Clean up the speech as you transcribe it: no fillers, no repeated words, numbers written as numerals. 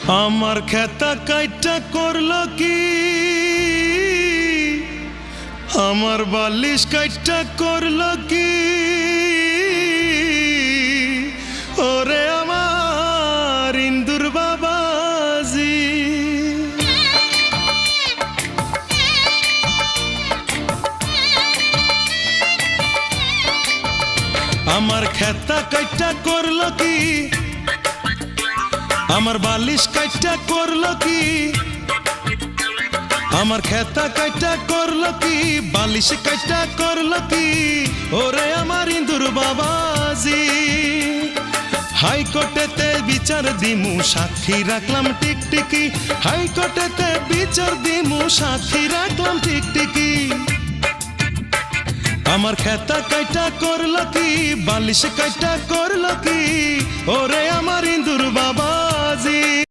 আমার খেতা কাইটা করলো কি, আমার বালিশ কাইটা করলো কি, ওরে আমার ইন্দুর বাবাজি। আমার খেতা কাইটা করলো কি, আমার বালিশ কাইটা করলো কি, আমার খেতা কাইটা করলো কি, বালিশ কাইটা করলো কি, ওরে আমার ইন্দুর বাবাজি। হাইকোর্টেতে বিচার দিমু সাক্ষী রাখলাম টিকটিকি, হাইকোর্টেতে বিচার দিমু সাক্ষী রাখলাম টিকটিকি। আমার খেতা কাইটা করলো কি, বালিশ কাইটা করলো কি, ওরে আমার ইন্দুর বাবাজি।